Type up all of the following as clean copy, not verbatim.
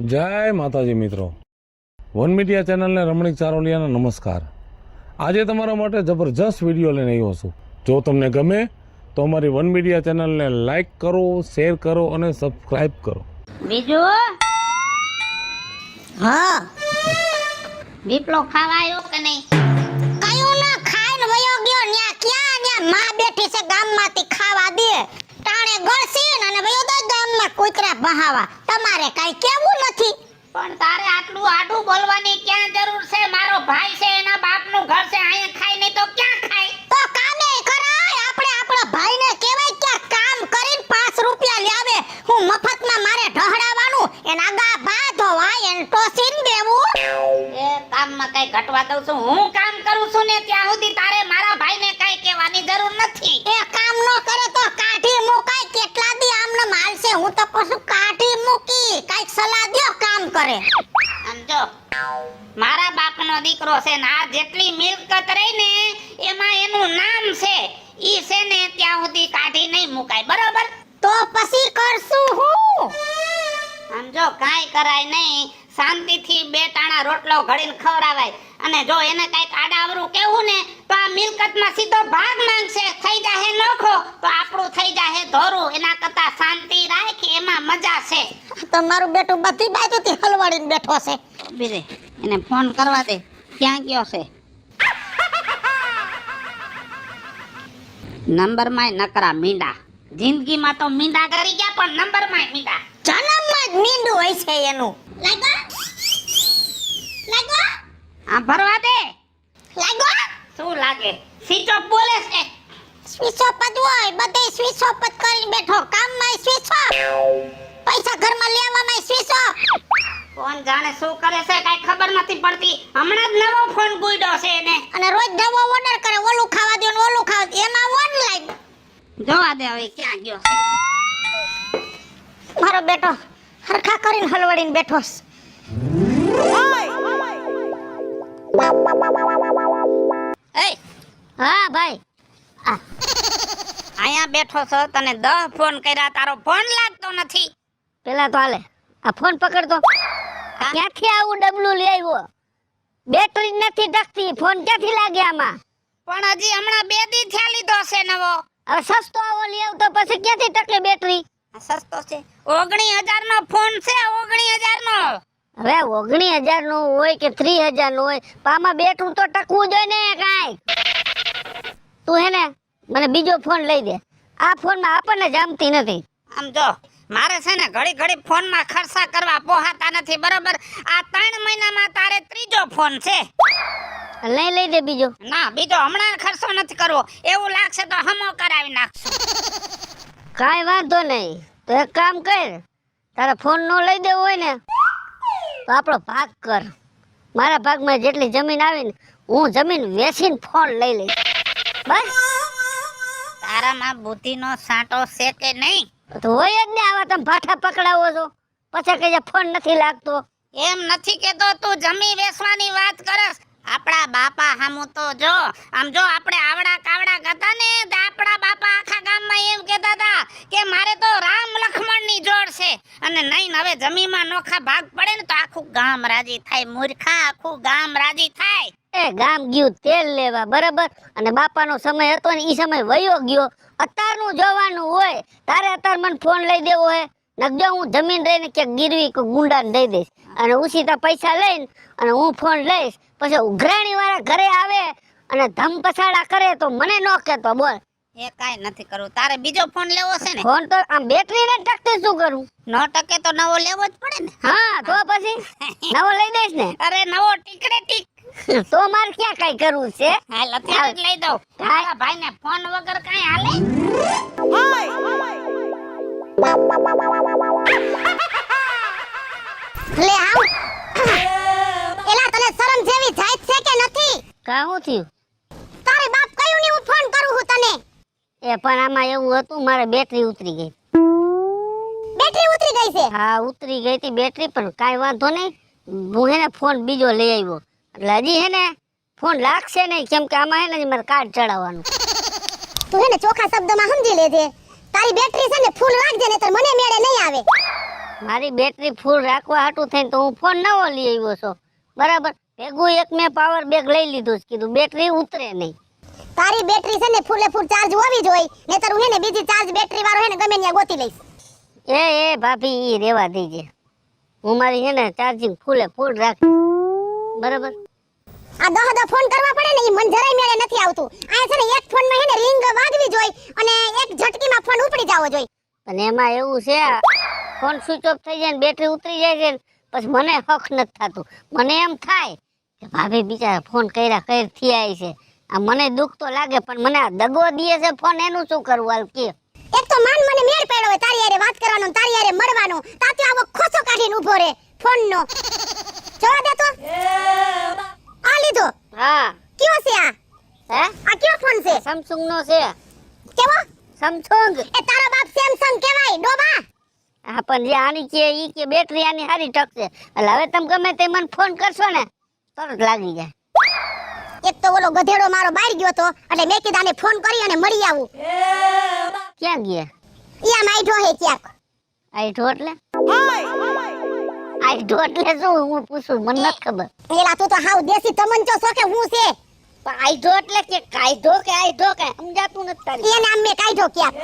જય માતાજી મિત્રો, વન મીડિયા ચેનલને રમણીક ચારોલિયાના નમસ્કાર। આજે તમારા માટે જબરજસ્ત વિડીયો લઈને આવ્યો છું। જો તમને ગમે તો અમારી વન મીડિયા ચેનલને લાઈક કરો, શેર કરો અને સબસ્ક્રાઇબ કરો। બીજું હા દીપલો ખાવાયો કે નહીં? કયું ના ખાઈને વયો ગયો ન્યા ક્યાં ન્યા માં બેઠી છે ગામમાંથી ખાવા દે ટાણે ગળસી અને વયો દે ગામમાં કૂતરા બહાવા તમારે કાઈ કેવું નથી પણ તારે આટલું આડું બોલવાની ક્યાં જરૂર છે? મારો ભાઈ છે એના બાપનું ઘર છે અહીંયા ખાઈ નહીં તો ક્યાં ખાય? તો કામે કરાય આપણે આપણો ભાઈને કહેવાય કે કામ કરીને 5 રૂપિયા લાવે હું મફતમાં મારે ઢહડાવાનું એના ગા બાધો વાય એને ટોસીન દેવું એ કામમાં કઈ ઘટવા દઉં છું હું કામ કરું છું ને ત્યાં સુધી તારે મારા ભાઈને કઈ કહેવાની જરૂર નથી એ કામ નો કરે તો કાઢી મુકાય કેટલા દી આમને માલશે હું તો પછી કાઢી મૂકી કઈક સલાહ દ્યો કામ કરે સમજો મારા બાપનો દીકરો છે ને આ જેટલી મિલકત રહી ને એમાં એનું નામ છે ઈ છે ને ત્યાં સુધી કાઢી નહીં મુકાય બરાબર તો પછી કરશું હું સમજો કાઈ કરાય નહીં શાંતિથી બે ટાણા રોટલો ઘડીને ખવરાવાય અને જો એને કઈક આડાવરું કેવું ને તો આ મિલકતમાં સીધો ભાગ માંગશે થઈ જાહે નોખો તો આપણું થઈ જાહે ધોરું એના કરતા શાંતિ રાખી એમાં મજા છે તમારું બેટું બધી બાજુથી હલવાડીને બેઠો છે બીરે એને ફોન કરવા દે ક્યાં ગયો છે નંબરમાં નકરા મીંડા જિંદગીમાં તો મીંડા કરી ગયા પણ નંબરમાં મીંડા જન્મમાં જ મીંડું હોય છે એનું લાગો આ ભરવા દે લાગો શું લાગે સ્વિચ ઓફ બોલે છે સ્વિચ ઓફ જ હોય બધે સ્વિચ ઓફ જ કરીને બેઠો કામમાં સ્વિચ ઓફ પૈસા ઘરમાં લેવામાં સ્વિચ ઓફ ફોન જાણે શું કરે છે કઈ ખબર નથી પડતી હમણાં જ નવો ફોન ગુડ્યો છે એને અને રોજ નવો ઓર્ડર કરે ઓલું ખાવા દે ને ઓલું ખાવા દે એમાં ઓનલાઈન જોવા દે હવે ક્યાં ગયો છે મારો બેટો હરખા કરીને હલવાડીને બેઠો છે એ હા ભાઈ અહીંયા બેઠો છો તને 10 ફોન કર્યા તારો ફોન લાગતો નથી પેલા તો હાલે આ ફોન પકડતો ક્યાંથી આવું ડબલું લઈ આવ્યો બેટરી નથી ટકતી ફોન ક્યાંથી લાગે આમાં પણ હજી હમણાં 2 દી થયા લીધો છે નવો હવે સસ્તો આવો લઈ આવતો પછી ક્યાંથી ટકે બેટરી સસ્તો છે 19000 નો ફોન છે 19000 નો હવે 19000 નો હોય કે 3000 નો હોય પામાં બેઠું તો ટકવું જોઈએ ને કાઈ તું હે ને મને બીજો ફોન લઈ દે આ ફોન માં આપણને જામતી નથી આમ જો મારે છે ને ઘડી ઘડી ફોન માં ખર્ચા કરવા પોહાતા નથી બરાબર આ 3 મહિનામાં તારે ત્રીજો ફોન છે લઈ દે બીજો ના બીજો હમણાં ખર્ચો નથી કરવો એવું લાગશે તો હમો કરાવી નાખશું કાઈ વાંધો નહીં તો એક કામ કર તારે ફોન નો લઈ દેવો હોય ને તો આપણો ભાગ કર મારા ભાગમાં જેટલી જમીન આવે ને હું જમીન વેચીને ફોન લઈ લઈશ બસ તારામાં બુદ્ધિનો સાંટો છે કે નહીં તો હોય જ ને આવા તમે ભાઠા પકડાવો છો પછી કે ફોન નથી લાગતો એમ નથી કેતો તું જમી વેચવાની વાત કરસ આપડા બાપા હામુ તો જો આમ જો આપણે આવડા કાવડા હતા ને તો આપડા બાપા આખા ગામમાં એમ કહેતા હતા કે મારે તો રામ લક્ષ્મણ ની જોડ છે અને નહીં હવે જમીનમાં નોખા ભાગ પડે ને તો આખું ગામ રાજી થાય મૂર્ખા આખું ગામ રાજી થાય એ ગામ ગયું તેલ લેવા બરાબર અને બાપાનો સમય હતો ને ઈ સમય વયો ગયો અત્યારનું જોવાનું હોય તારે અત્યારે મને ફોન લઈ દેવો હે નકજો હું જમીન રહીને કે ગીરવી કે ગુંડાને દઈ દઈશ અને ઉસીતા પૈસા લઈને અને હું ફોન લઈશ પછી ઉઘરાણી વાળા ઘરે આવે અને ધમ પછાડા કરે તો મને નો કહેતો બોલ એ કાઈ નથી કરું તારે બીજો ફોન લેવો છે ને ફોન તો આમ બેટરી ને ટકતે શું કરું નો ટકે તો નવો લેવો જ પડે ને હા તો પછી નવો લઈ દઈશ ને અરે નવો ટીકડે ટીક તો માર ક્યાં કઈ કરવું છે હાલ અત્યારે જ લઈ દઉં તારા ભાઈને ફોન વગર કાઈ હાલે લે આવ એલા તને શરમ જેવી જાત છે કે નથી કાહું થયું તારે બાપ કયું ને હું ફોન કરું હું તને એ પણ આમાં એવું હતું મારે બેટરી ઉતરી ગઈ છે હા ઉતરી ગઈ હતી બેટરી પણ કાઈ વાંધો નહીં હું હેને ફોન બીજો લઈ આવ્યો એટલે હજી હેને ફોન લાગશે નહીં કેમ કે આમાં હેને મારે કાર્ડ ચડાવવાનું તું હેને ચોખા શબ્દમાં સમજી લેજે તારી બેટરી છે ને ફૂલ રાખજે ને તો મને મેળે નહીં આવે મારી બેટરી ફૂલ રાખવા હાટું થઈને તો હું ફોન નવો લઈ આવ્યો છો બરાબર ભેગું એક મેં પાવર બેગ લઈ લીધું છે કીધું બેટરી ઉતરે નહીં તારી બેટરી છે ને ફૂલે ફૂલ ચાર્જ હોવી જોઈએ નહીતર હું હે ને બીજી ચાર્જ બેટરી વાળો હે ને ગમે ત્યાં ગોતી લઈશ એ ભાભી ઈ રેવા દેજે હું મારી છે ને ચાર્જિંગ ફૂલે ફૂલ રાખ બરાબર આ દહ ફોન કરવા પડે ને ઈ મન જરાય મેળે નથી આવતું આ છે ને એક ફોન માં હે ને રિંગ વાગવી જોઈએ અને એક ઝટકીમાં ફોન ઉપડી જાવો જોઈએ અને એમાં એવું છે ફોન સ્વિચ ઓફ થઈ જાય ને બેટરી ઉતરી જાય છે ને પછી મને હક નથી થતું મને એમ થાય કે ભાભી બિચારા ફોન કર્યા કઈ થયા છે આ મને દુઃખ તો લાગે પણ મને આ દગો દીએ છે ફોન એનું શું કરવું હાલ કે એક તો માન મને મેળ પડ્યો હોય તારી હારે વાત કરવાનો ને તારી હારે મળવાનો તાત્યો આવો ખોસો કાઢીને ઊભો રે ફોન નો જવા દે તો આ લીધો હા કયો છે આ હે આ કયો ફોન છે સેમસંગ નો છે કેવો સેમસંગ એ તારો બાપ સેમસંગ કહેવાય ડોબા હા પણ જે આની કે ઈ કે બેટરી આની સારી ટકશે એટલે હવે તમે ગમે તે મને ફોન કરશો ને તરત લાગી જાય એક તો ઓલો ગધેડો મારો બહાર ગયો તો એટલે મેં કીધું આને ફોન કરી અને મળી આવું ક્યાં ગયા ઈ આમ આઈઠો હે ક્યાંક આઈઠો એટલે આઈઠો એટલે શું હું પૂછું મને નથી ખબર એલા તું તો હાવ દેશી તમંચો છો કે હું છે પણ આઈઠો એટલે કે કાયધો કે આઈઠો કે સમજાતું નથી તારી એને આમ મેં કાઢ્યો ક્યાંક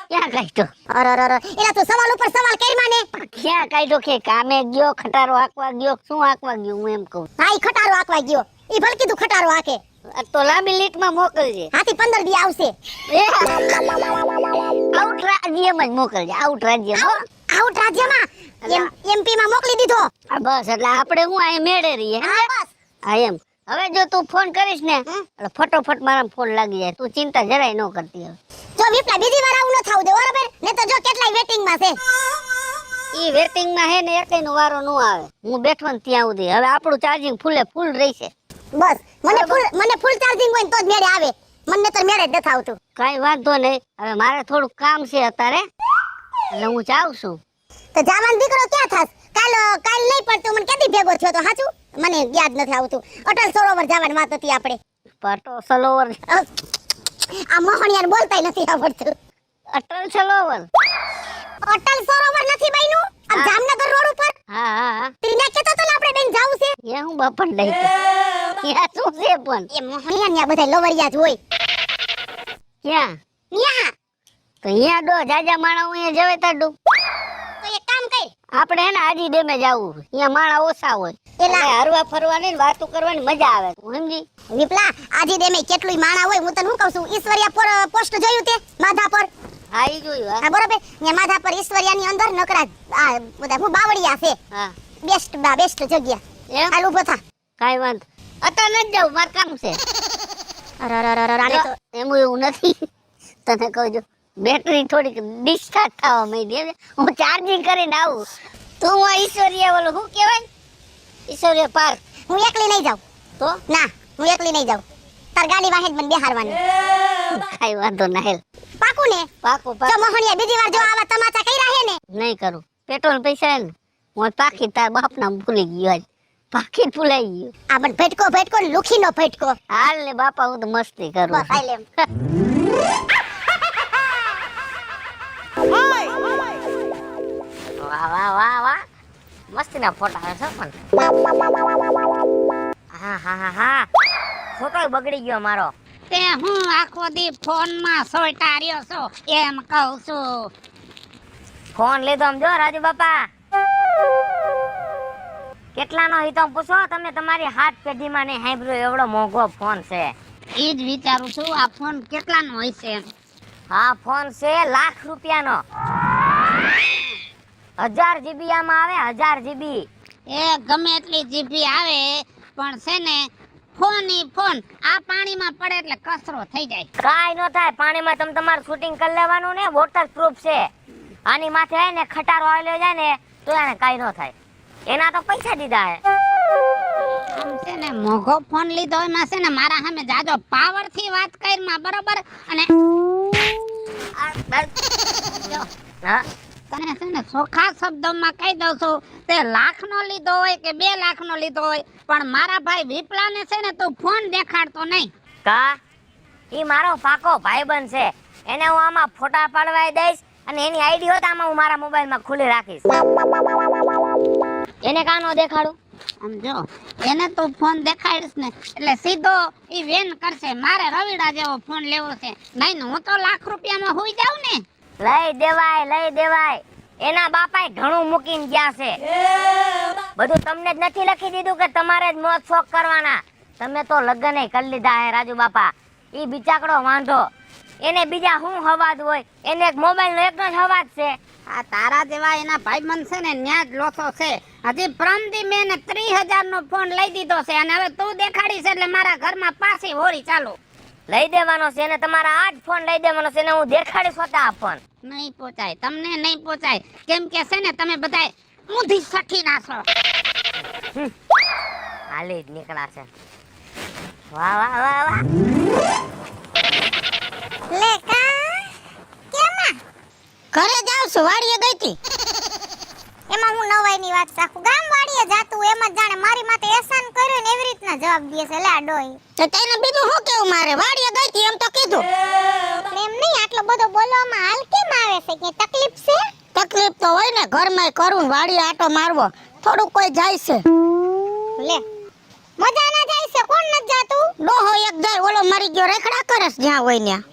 ક્યાં કાયધો અરે એલા તું સવાલ ઉપર સવાલ કરી માને ક્યાં કાયધો કે કામે ગયો ખટારો હાંકવા ગયો શું હાંકવા ગયો હું એમ કહું હા ઈ ખટારો આકવા ગયો ઈ ભલ કીધું ખટારો આકે આ તો લાંબી લીટમાં મોકલજે હાથી 15 દી આવશે આઉટ રાજ્યમાં જ મોકલજે આઉટ રાજ્યમાં આઉટ રાજ્યમાં એમપી માં મોકલી દીધો આ બસ એટલે આપણે હું અહીં મેળે રહીએ હા બસ હા એમ હવે જો તું ફોન કરીશ ને એટલે ફટોફટ મારા ફોન લાગી જાય તું ચિંતા જરાય ન કરતી હવે જો વિપલા બીજી વાર આવું ન થાવું દે બરાબર ને તો જો કેટલાય વેટિંગ માં છે ઈ વેટિંગ માં હે ને એકેયનો વારો ન આવે હું બેઠો ને ત્યાં સુધી હવે આપણું ચાર્જિંગ ફૂલે ફૂલ રહેશે બસ મને ફૂલ ચાર્જિંગ હોય ને તો જ મેળે આવે મને તો મેળે જ નથી આવતું કઈ વાંધો નહીં હવે મારે થોડું કામ છે અત્યારે એટલે હું જાઉં છું તો જાવાન દીકરો ક્યાં થાસ કાલ નહીં પડતું મને કેદી ભેગો થયો તો હાચું મને યાદ નથી આવતું અટલ સરોવર જવાની વાત હતી આપણે પટો સરોવર આ મોહણિયાને બોલતાય નથી આવડતું અટલ સરોવર અટલ સરોવર નથી બન્યું આ જામનગર રોડ ઉપર હા હા તીને કેતો તો ને આપણે બેન જાવું છે એ હું બાપણ લઈ ક્યાં શું છે પણ એ મોહણિયા ને બધા લવરિયા જ હોય ક્યાં ન્યા તો અહીંયા ડો જાજા માણા અહીંયા જવે તાડુ તો એક કામ કર આપણે હે ને આજી ડેમે જાવું અહીંયા માણા ઓછા હોય એલા એટલે હરવા ફરવાની ને વાતો કરવાની મજા આવે તું સમજી વિપલા આજે દેમે કેટલું માણા હોય હું તને શું કહું છું ઈશ્વરિયા પોસ્ટ જોયું તે માધા પર હા ઈ જોયું હા હા બરોબર ને માધા પર ઈશ્વરિયાની અંદર નકરા આ બધા હું બાવળિયા છે હા બેસ્ટ જગ્યા એમ હાલ ઊભો થા કાઈ વાંધો અત્યારે નથી જાવ મારે કામ છે અરે તો એમ એવું નથી તને કહું છું બેટરી થોડીક ડિસ્ચાર્જ થવા માંડી હું ચાર્જિંગ કરીને આવું તું આ ઈશ્વરીય ઓલું શું કહેવાય ઈશ્વરીય પાર્ક હું એકલી નહીં જાઉં તો ના હું એકલી નહીં જાઉં તાર ગાડી વાહે જ મને બેહારવાની કાઈ વાંધો ના હેલ પાકું ને પાકો જો પાકો મોહણિયા બીજી વાર જો આવા તમાચા કર્યા હે ને નહીં કરું પેટ્રોલ પૈસા હે ને હું પાકી તાર બાપના ભૂલી ગયો આજ પાકી ભૂલાઈ ગયું આ પણ ભટકો ને લુખીનો ભટકો હાલ ને બાપા હું તો મસ્તી કરું બસ હાલ એમ વાહ વાહ વાહ વાહ મસ્તીના ફોટા આવે છે પણ હા હા હા હા ફોટો બગડી ગયો મારો તે હું આખો દી ફોન માં સોટા રહ્યો છો એમ કહું છું ફોન લીધો આમ જો રાજુ બાપા કેટલાનો હોય તો પૂછો તમે તમારી હાથ પેઢીમાં ને હાંભળ્યો એવડો મોંઘો ફોન છે એ જ વિચારું છું આ ફોન કેટલાનો હોય છે હા ફોન છે લાખ રૂપિયાનો 1000 GB આમાં આવે 1000 GB એ ગમે એટલી જીબી આવે પણ છે ને ફોન આ પાણીમાં પડે એટલે કચરો થઈ જાય કાઈ ન થાય પાણીમાં તમે તમારું શૂટિંગ કરી લેવાનું ને વોટર પ્રૂફ છે આની માથે હે ને ખટારો આવેલો જાય ને તો એને કાઈ ન થાય એના તો પૈસા દીધા હે આમ છે ને મોઘો ફોન લીધો એમાં છે ને મારા સામે જાજો પાવર થી વાત કરમાં બરોબર અને હા તને છે ને ચોખ્ખા શબ્દોમાં કહી દઉં છું તે લાખનો લીધો હોય કે 2 લાખનો લીધો હોય પણ મારા ભાઈ વિપલાને છે ને તું ફોન દેખાડતો નહીં કા ઈ મારો પાકો ભાઈબંધ છે એને હું આમાં ફોટા પાડવાઈ દઈશ અને એની આઈડી હોત આમાં હું મારા મોબાઈલમાં ખુલ્લી રાખીશ. એને કાનો દેખાડું? આમ જો એને તું ફોન દેખાડીશ ને એટલે સીધો ઈ વેન કરશે મારે રવિડા જેવો ફોન લેવો છે. નહીં હું તો લાખ રૂપિયામાં હોઈ જાઉં ને. લઈ દેવાય. એના બાપાએ ઘણું મૂકીને ગયા છે. બધું તમને જ નથી લખી દીધું કે તમારે જ મોજ શોખ કરવાના? તમે તો લગ્ન કરી લીધા હે રાજુ બાપા. ઈ બિચાકડો વાંઢો, એને બીજા શું હવાદ હોય? એને એક મોબાઈલનો એકનો જ હવાદ છે. આ તારા જેવા એના ભાઈબંધ છે ને ન્યા જ લોસો છે. હજી પ્રમદી મેં 30,000 નો ફોન લઈ દીધો છે અને હવે તું દેખાડીશ એટલે મારા ઘરમાં પાછી હોરી ચાલુ. લઈ દેવાનો છે એને, તમારા આજ ફોન લઈ દેવાનો છે ને હું દેખાડીશ હોતા આ ફોન. નહીં પહોંચાય, તમને નહીં પહોંચાય. કેમ કે છે ને તમે બધાય ઊંધી સઠી નાખો. હાલી જ નીકળ્યા છે. વાહ. લે કા કેમાં ઘરે જાવ છું, વાડીએ ગઈ હતી. એમાં હું નવાઈની વાત સાખું. ગામ વાડીએ જાતું એમ જ જાણે મારી માથે એહસાન કર્યો ને એવી રીતના જવાબ દે છે. લે આ ડોઈ તો તને બીજું શું કેવું? મારે વાડીએ ગઈ હતી એમ તો કીધું. એમ નહીં, આટલો બધો બોલવામાં હાલ કેમ આવે છે? કે તકલીફ છે? તકલીફ તો હોય ને, ઘરમાં કરું ને વાડીએ આટો મારવો થોડું કોઈ જાય છે. લે મજા ના જાય છે? કોણ ન જાતું? ડોહો એક જાય, ઓલો મરી ગયો રેખડા કરે છે જ્યાં હોય ત્યાં.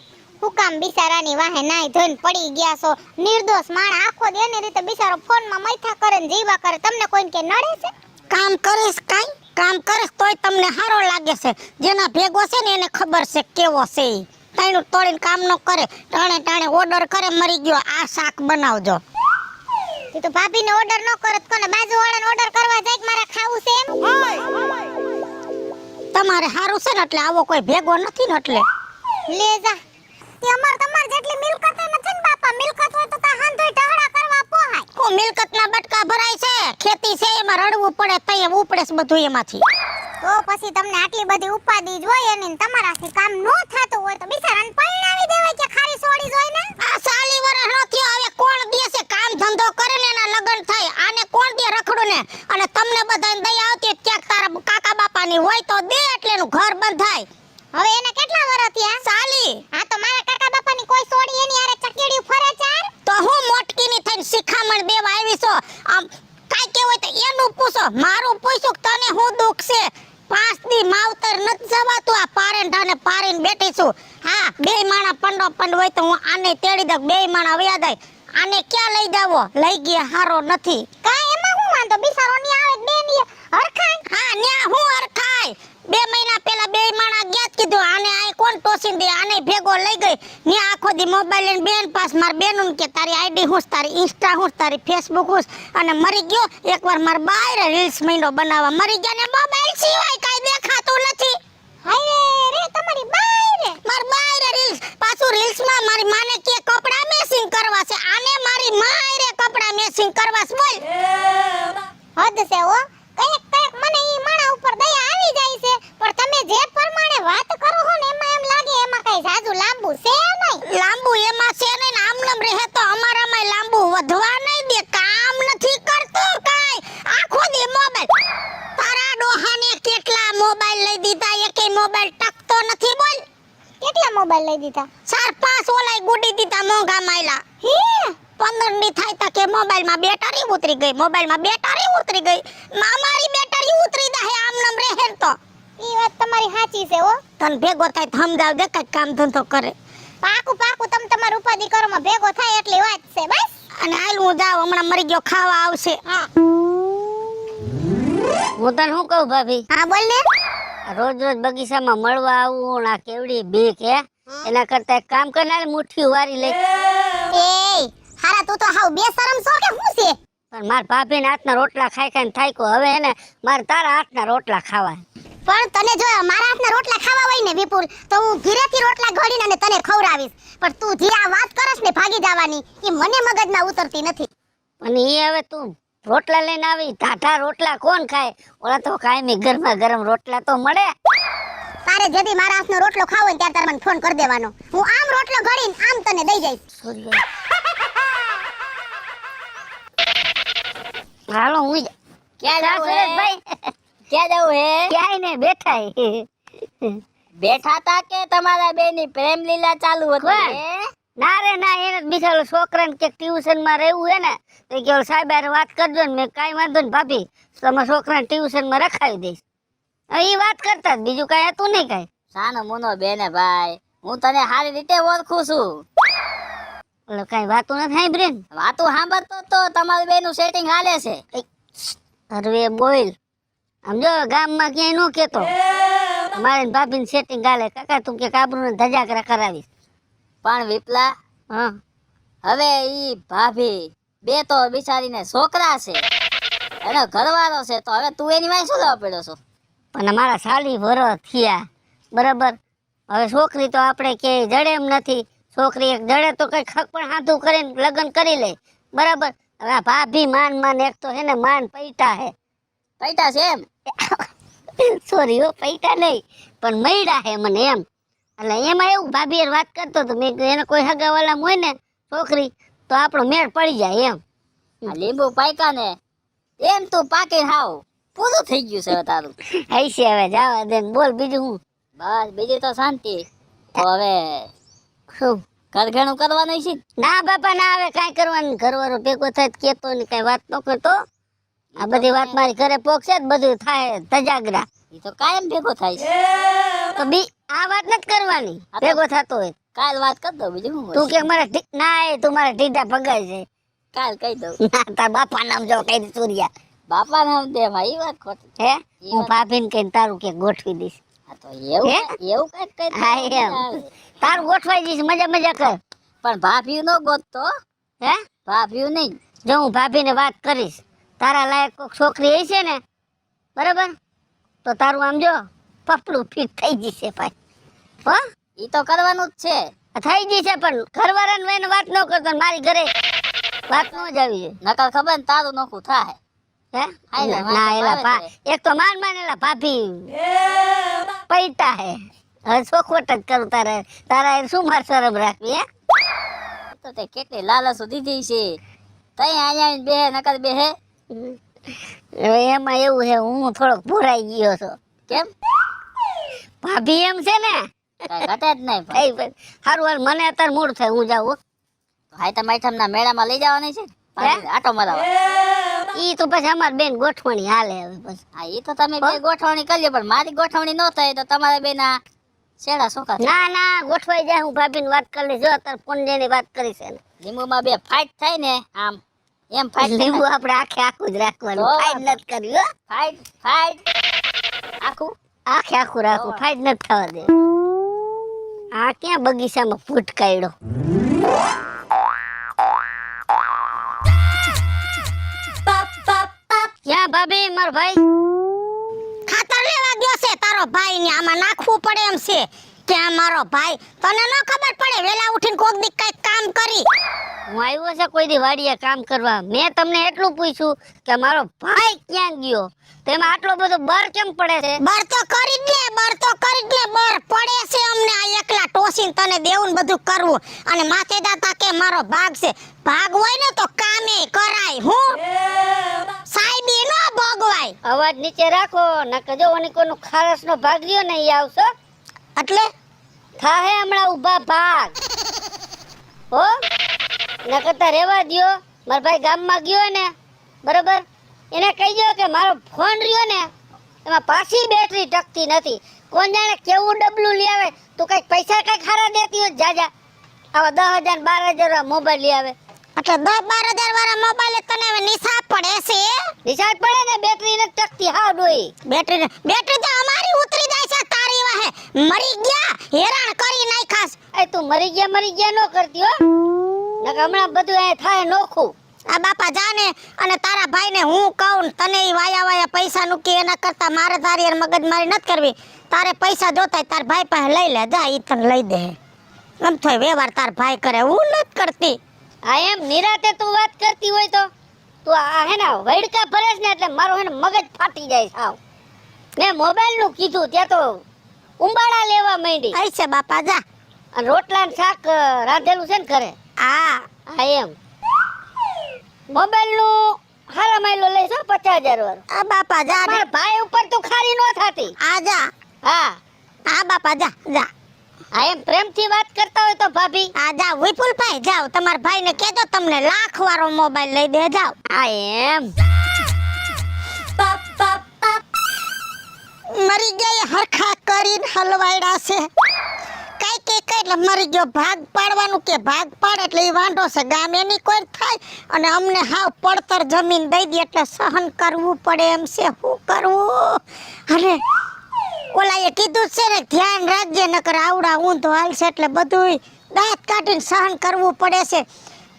હું કામ બિચારાની વાહે નાઈ ધોઈને પડી ગયા છો? નિર્દોષ માણા આખો દી એની રીતે બિચારો ફોનમાં મૈથા કરે ને જીવા કરે. તમને કોઈને કે નડે છે? કામ કરીશ કાઈ કામ કરીશ તોય તમને સારો લાગે છે. જેના ભેગો છે ને એને ખબર છે કેવો છે ઈ. તાઈનું તોડીને કામ ન કરે, ટાણે ઓર્ડર કરે મરી ગયો આ શાક બનાવજો. તું તો ભાભીને ઓર્ડર ન કરત કોને બાજુવાળાને ઓર્ડર કરવા જાય કે મારે ખાવું છે એમ? તમારે સારું છે ને એટલે આવો કોઈ ભેગો નથી ને એટલે. લે જા. તે તમાર જેટલી મિલકત નથી ને બાપા. મિલકત હોય તો તા હાંધોય ઢહડા કરવા પોહાય. કો મિલકતના બટકા ભરાય છે, ખેતી છે એમાં રડવું પડે તઈ ઉપડે છે બધું એમાંથી. તો પછી તમને આટલી બધી ઉપાદી જ હોય અને તમારાથી કામ ન થાતું હોય તો બિચારાને પરણાવી દેવાય કે ખારી છોડી જોઈ ને. આ 40 વર્ષ નો થયો, હવે કોણ દેશે? કામ ધંધો કરે ને એના લગન થાય. આને કોણ દે રખડું ને? અને તમને બધાને દયા આવતી ક્યાંક તારા કાકા બાપાની હોય તો દે એટલે એનું ઘર બંધાય. હવે એને કેટલા વર્ષ થયા? 40. હા તો મારા કાકા બાપાની કોઈ છોડી એની આરે ચકેડી ફરે ચાર. તો હું મોટકીની થઈને શિખામણ દેવા આવી છો? આમ કાઈ કે હોય તો એનું પૂછો, મારું પૂછું તને હું દુખ છે? 5 દી માવતર નત જવાતું, આ પારેંઢાને પારીને બેઠી છું. હા, બે માણા પંડો પંડ હોય તો હું આને તેડી દઉં, બે માણા વયા જાય. આને ક્યાં લઈ જાવો? લઈ ગયા હારો નથી. કા એમાં હું વાંધો? બિચારો ની આવે બે ની હરખાય. હા, ન્યા હું હરખાય. 2 મહિના પહેલા બે માણા ગયા જ કીધું આને આ કોણ ટોસીન દે? આને ભેગો લઈ ગઈ. ન્યા આખો દી મોબાઈલ લઈને બેન પાસ માર બેનુન કે તારી આઈડી હુંસ, તારી ઇન્સ્ટા હુંસ, તારી ફેસબુક હુંસ. અને મરી ગયો એકવાર માર બાયરે રીલ્સ માંડ્યો બનાવવા. મરી ગયા ને મોબાઈલ સિવાય કાઈ દેખાતું નથી. હાય રે તમારી બાયરે. માર બાયરે રીલ્સ, પાછું રીલ્સ માં મારી માને કે કપડા મેચિંગ કરવા છે. આને મારી માયરે કપડા મેચિંગ કરવા છે. બોલ હદ છે હો. કઈક મને ઈ માણા ઉપર દયા આવી જાય છે પણ તમે જે પ્રમાણે વાત કરો છો ને એમાં એમ લાગે એમાં કઈ જાજુ લાંબુ છે નહીં. લાંબુ એમાં છે ને, આમલમ રહે તો અમારામાં લાંબુ વધવા નહીં દે. કામ નથી કરતો કાઈ, આખો દી મોબાઈલ. તારા ડોહાને કેટલા મોબાઈલ લઈ દીધા, એકેય મોબાઈલ ટકતો નથી. બોલ કેટલા મોબાઈલ લઈ દીધા? 4-5 ઓલાય ગુડી દીધા મોંઘા માયલા. હે 15 દી થાય તો કે મોબાઈલમાં બેટરી ઉતરી ગઈ, મોબાઈલમાં બેટરી ઉતરી ગઈ. અમારી બેટરી ઉતરી દે આમનમ રહે ને તો. ઈ વાત તમારી સાચી છે હો. તને ભેગો થાય તો સમજાવ દે કઈ કામ ધંધો કરે. પાકું તમે તમારી ઉપાધિ કરો માં ભેગો થાય એટલી વાત છે બસ. અને હાલ હું જાઉં, હમણાં મરી ગયો ખાવા આવશે. હા હું તને શું કહું ભાભી? હા બોલ ને. રોજ બગીચામાં મળવા આવું ના કેવડી બીક હે. એના કરતા એક કામ કરનાર મુઠ્ઠી વારી લઈ. એ હારા તું તો હાવ બેશરમ છો કે હું છે? પણ માર ભાભીના હાથના રોટલા ખાઈ ખાઈને થાક્યો. હવે એને મારે તારા હાથના રોટલા ખાવા. પણ તને જો મારા હાથના રોટલા ખાવા હોય ને વિપુલ તો હું ઘીરેથી રોટલા ઘડીને અને તને ખવડાવીશ. પણ તું જે આ વાત કરસ ને ભાગી જવાની એ મને મગજમાં ઉતરતી નથી. અને એ હવે તું રોટલા લઈને આવી, ટાઢા રોટલા કોણ ખાય? ઓલા તો કાયમી ગરમા ગરમ રોટલા તો મળે. તારે જેદી મારા હાથનો રોટલો ખાવો ને ત્યારે તારે મને ફોન કરી દેવાનો. હું આમ રોટલો ઘડીને આમ તને દઈ જઈશ. હાલો હું ક્યાં જાવ હે ભાઈ? ક્યાં જાવ હે? ક્યાંય ને બેઠા બેઠા તા કે તમારા બેની પ્રેમ લીલા ચાલુ હતી? ના રે ના, એને જ બિચારો છોકરાને કે ટ્યુશન માં રહેવું હે ને તો કે સાહેબ હારે વાત કરજો ને. મેં કાંઈ વાંધો ને ભાભી, તમારા છોકરાને ટ્યુશન માં રખાવી દઈશ. એ વાત કરતા જ, બીજું કાંઈ હતું નહીં કાંઈ. સાનો મુનો બેને ભાઈ, હું તને સારી રીતે ઓળખું છું. એટલે કાંઈ વાતું નથી સાંભળી ને. વાતું સાંભળતો તો તમારી બેનું સેટિંગ હાલે છે. અરે બોલ, આમ જો ગામમાં ક્યાંય નો કેતો મારે ભાભીને સેટિંગ ગાલે. કાકા તું કે કાબરૂને ધજાગરા કરાવીશ. પણ વિપલા, હા હવે ઈ ભાભી બે તો બિચારીને છોકરા છે, એનો ઘરવાળો છે, તો હવે તું એની વાંહે શું લેવા પડ્યો છો? પણ અમારા સાલી વરસ થયા બરાબર. હવે છોકરી તો આપણે કે જડે એમ નથી. છોકરી એક જડે તો કઈ ખક પણ હાથું કરીને લગ્ન કરી લે બરાબર. હવે આ ભાભી માન એક તો હે ને માન પૈટા હે. પૈટા છે એમ? સોરી હો, પૈટા નહીં પણ મૈડા હે મને એમ. એટલે એમાં એવું ભાભી હારે વાત કરતો તો મેં કીધું એને કોઈ હગાવાલા હોય ને છોકરી તો આપણો મેળ પડી જાય એમ. આ લીંબુ પાક્યા ને એમ તું પાકી હાવ પૂરું થઈ ગયું છે હવે તારું. હૈશે હવે જવા દે ને. બોલ બીજું હું? બસ બીજી તો શાંતિ. તો હવે શું? ઘરઘેણું કરવાનું છે? ના બાપા ના, આવે કાંઈ કરવાનું. ઘરવાળો ભેગો થાય તો કેતો ને કાંઈ વાત ન કરતો. આ બધી વાત મારી ઘરે પોકશે જ બધું થાય ધજાગરા. એ તો કાયમ ભેગો થાય છે. તો બી આ વાત નથી કરવાની ભેગો થતો હોય. કાલ વાત કર દો, બીજું શું તું હોય? કે મારા ના એ તું મારા ઢીઢા ભગાય છે. કાલ કહી દઉં. ના તાર બાપા નામ જો કઈ દે સૂર્યા બાપા નામ દે માં ઈ વાત ખોટી. હે. હું ભાભીને કહીને તારું કે ગોઠવી દઈશ. આ તો એવું હે? એવું કઈક કઈ હા એમ તારું ગોઠવાઈ દઈશ. મજા કર. પણ ભાભીયું નો ગોતતો, હે ભાભીયું નહીં. જો હું ભાભીને વાત કરીશ, તારા લાયક કોઈક છોકરી હશે ને બરાબર તો તારું આમ જો પપલું ફીટ થઈ જશે ભાઈ. હો ઈ તો કરવાનું જ છે. થઈ જશે પણ ઘરવાળાને એને વાત ન કરતો ને મારી ઘરે વાત ન જ આવી જોઈએ. નકર ખબર ને તારું નોખું થાય. હે હાય ને, ના વાત એલા તો ભા આવે એક તો માન એલા ભાભી પૈતા હે. હવે ચોખવટ જ કરું તારા એ શું માર શરમ રાખવી હે. તો તે કેટલી લાલસો દીધી છે. તઈ અહીંયા આવીને બેહે નકર બેહે. હવે એમાં એવું છે હું થોડોક ભૂરાઈ ગયો છું. કેમ? ભાભી એમ છે ને કાંઈ ઘટે જ નહીં ભાઈ. સારું હાલ મને અત્યારે મૂડ થાય હું જાઉં. હાઈતા માઈઠમના મેળામાં લઈ જવાની છે આટો મરાવા. ઈ તો પછી અમાર બેન ગોઠવણી હાલે હવે પછી. હા ઈ તો તમે બે ગોઠવણી કરી લ્યો, પણ મારી ગોઠવણી ન થાય તો તમારે બેના શેડા સોખા થાય. ના ગોઠવાઈ જાય. હું ભાભીને વાત કરી લઈશ. જો અત્યારે ફોન જેની વાત કરી છે ને લીંબુમાં બે ફાઈટ થાય ને આમ એમ ફાઈટ લીંબુ આપણે આખું જ રાખવાનું. તો ફાઈટ નથી કરવી હો. ફાઈટ આખું આખું રાખવું. ફાઈટ નથી થવા દે. આ ક્યાં બગીચામાં ફૂટ કાઢ્યો. ક્યાં ભાભી મારો ભાઈ? ખાતર લેવા ગયો છે તારો ભાઈ ને. આમાં નાખવું પડે એમ છે કે આ મારો ભાઈ. તને ન ખબર પડે વેલા ઉઠીને કોક દી કઈક કામ કરી. હું આવ્યો છે કોઈ દી વાડીએ કામ કરવા. મેં તમને એટલું પૂછ્યું કે મારો ભાઈ ક્યાં ગયો, તેમાં આટલો બધો બર કેમ પડે છે? બર તો કરી જ લે, બર તો કરી જ લે. બર પડે છે અમને આ એકલા ટોસીને તને દેવું ને બધું કરવું. અને માથે દાતા કે મારો ભાગ છે. ભાગ હોય ને તો કામે કરાય. હું સાહેબી નો ભોગવાય. અવાજ નીચે રાખો નકર જો ઓનીકોનો ખારસનો ભાગ લ્યો ને ઈ આવશો એટલે થાહે હમણાં ઊભા ભાગ. હો નકર તો રેવા દ્યો. મારો ભાઈ ગામમાં ગયો ને બરોબર, એને કહી દો કે મારો ફોન રહ્યો ને એમાં પાછી બેટરી ટકતી નથી. કોણ જાણે કેવું ડબલું લઈ આવે. તું કઈક પૈસા કઈક ખારા દેતી હોય જાજા. આવા 10,000 12,000 મોબાઈલ લઈ આવે એટલે 10-12 હજાર વાળા મોબાઈલ તને હવે નિશા પડે છે. રિચાર્જ પડે ને બેટરી નથી ટકતી. હાવ ડોઈ બેટરી તો અમારી ઉતરી જાય છે. તારી વાહે મરી ગયા હેરાન કરી નાખાસ. એ તું મરી ગયા ન કરતી હો. નકર હમણાં બધું એ થાય નોખું. આ બાપા જાને અને તારા ભાઈને હું કહું તને ઈ વાયા પૈસા નુકી એના કરતા મારે તારી યાર મગજ મારી નથી કરવી. તારે પૈસા જોતા તાર ભાઈ પાસે લઈ લે જા. ઈ તને લઈ દે. એમ થોય વ્યવહાર તાર ભાઈ કરે હું નથી કરતી. આ એમ નિરાતે તું વાત કરતી હોય તો તું આ હે ને વૈડકા ભરેસ ને એટલે મારો હે ને મગજ ફાટી જાય સાવ. મેં મોબાઈલ નું કીધું ત્યાં તો ઉંબાડા લેવા માંડી. આઈ છે બાપા જા. અને રોટલા ને શાક રાંધેલું છે ને ઘરે. હા એમ મોબાઈલ નું હારા માયલો લઈશ 50,000 વાળો. આ બાપા જા ને. મારા ભાઈ ઉપર તું ખારી ન થાતી. આ જા. હા હા બાપા જા જા. આ એમ પ્રેમથી વાત કરતા હોય તો ભાભી આ જાઓ વિપુલભાઈ જાઓ, તમારા ભાઈને કહેજો તમને લાખ વાળો મોબાઈલ લઈ દે, જાઓ. આ એમ મરી ગયા એ હરખા કરીને હલવાયડા છે. કઈ કે એટલે મરી ગયો, ભાગ પાડવાનું કે ભાગ પાડ એટલે એ વાંઢો છે. ગામ એની કોઈ થાય અને અમને હાવ પડતર જમીન દઈ દે એટલે સહન કરવું પડે એમ છે. શું કરવું? અને ઓલાએ કીધું છે ને ધ્યાન રાખજે નકર આવડા ઊંધો હાલશે એટલે બધુંય દાંત કાઢીને સહન કરવું પડે છે.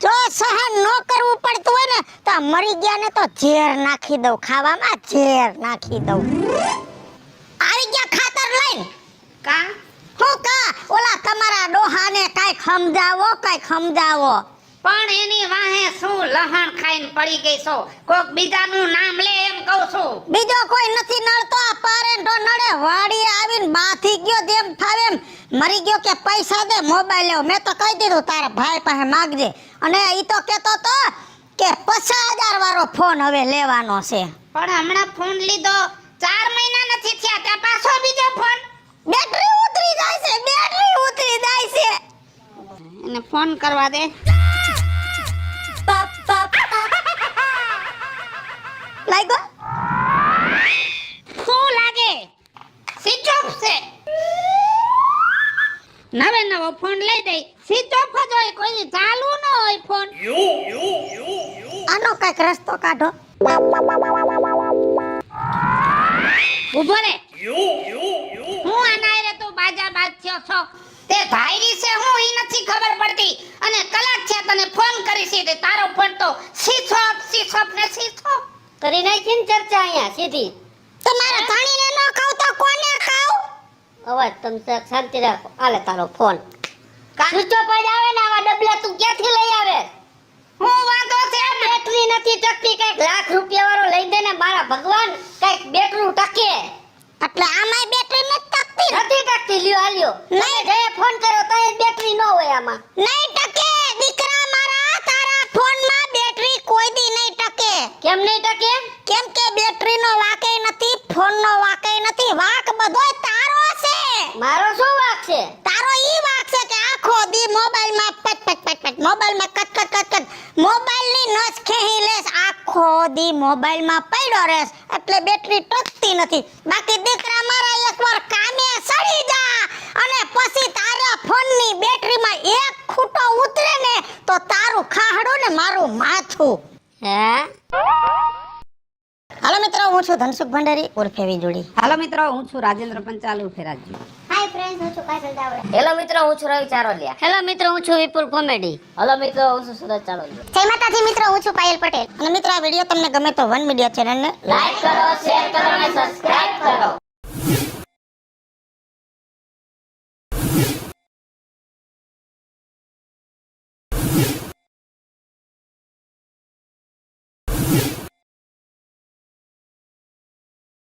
જો સહન ન કરવું પડતું હોય ને તો આ મરી ગયા ને તો ઝેર નાખી દઉં, ખાવામાં ઝેર નાખી દઉં. આવી ગયા ખાતર લઈને. કા હું કા ઓલા તમારા ડોહાને કાંઈક સમજાવો, કાંઈક સમજાવો. પણ એની વાહે શું લહણ ખાઈને પડી ગઈ છો? કોક બીજાનું નામ લે એમ કહું છું. બીજો કોઈ નથી નડતો, આ પારેન્ટો નડે. વાડીએ આવીને બાથી ગયો જેમ થાવે એમ મરી ગયો કે પૈસા દે મોબાઈલ લેવો. મેં તો કહી દીધું તારા ભાઈ પાસે માગજે. અને ઈ તો કહેતો તો કે 50,000 વાળો ફોન હવે લેવાનો છે. પણ હમણાં ફોન લીધો 4 મહિના નથી થયા ત્યાં પાછો બીજો ફોન. બેટરી ઉતરી જાય છે, બેટરી ઉતરી જાય છે. એને ફોન કરવા દે. લાગ્યો? શું લાગે? સ્વિચ ઓફ છે. નવે નવો ફોન લઈ દઈ, સ્વિચ ઓફ જ હોય, કોઈ ચાલુ ન હોય ફોન. આનો કાંઈક રસ્તો કાઢો. ઉભો રે. હું આના રે તું બાજા બાજ થયો છો. તે ધાયરી છે હું ઈ નથી ખબર પડતી. અને કલાક છે તને ફોન કરી છે તે તારો ફોન તો સ્વિચ ઓફ ને સ્વિચ ઓફ કરી નાખી ને ચર્ચા અહીંયા સીધી. તમારા ધણીને ન ખાવ તો કોને ખાવ? અવાજ તમે શાંતિ રાખો. આલે તારો ફોન. સ્વિચ ઓફ જ આવે ને આવા ડબલા તું ક્યાંથી લઈ આવે? હું વાંધો છે બેટરી નથી ટકતી. કઈક લાખ રૂપિયા વાળો લઈ દે ને મારા ભગવાન, કઈક બેટરી ટકે. એટલે આમાંય બેટરી નથી ટકતી. નથી ટકતી. લ્યો આલ્યો નહીં. જે ફોન કર્યો તો એ બેટરી ન હોય આમાં. નહીં ટકે દીકરા મારા, તારા ફોનમાં બેટરી કોઈ દી નહીં ટકે. કેમ નહીં ટકે? કેમ કે બેટરીનો વાકેય નથી, ફોનનો વાકેય નથી. વાક બધોય તારો છે. મારો શું વાંક છે? તારો ઈ વાક છે કે આખો દી મોબાઈલમાં પટ પટ પટ પટ, મોબાઈલમાં કટ કટ કટ કટ, મોબાઈલની નસ ખેહી લેસ. આખો દી મોબાઈલમાં પડ્યો રહેસ એટલે બેટરી ટકતી નથી. બાકી દીકરા મારા એકવાર કામે સડી જા અને પછી તારા ફોનની બેટરીમાં એક ખૂટો ઉતરે ને તો તારું ખાહડું ને મારું માથું. હે? હાલો મિત્રો, હું છું ધનસુખ ભંડારી ઉર્ફે વીજળી. હાલો મિત્રો, હું છું રાજેન્દ્ર પંચાલ ઉર્ફે રાજુ. હાય ફ્રેન્ડ્સ, હું છું કાજલ ચાવડા. હેલો મિત્રો, હું છું રવિ ચારોલિયા. હેલો મિત્રો, હું છું વિપુલ કોમેડી. હેલો મિત્રો, હું છું સુરજ ચારોલિયા. જય માતાજી મિત્રો, હું છું પાયલ પટેલ. અને મિત્રો આ વિડીયો તમને ગમે તો વન મીડિયા ચેનલને લાઈક કરો, શેર કરો અને સબસ્ક્રાઇબ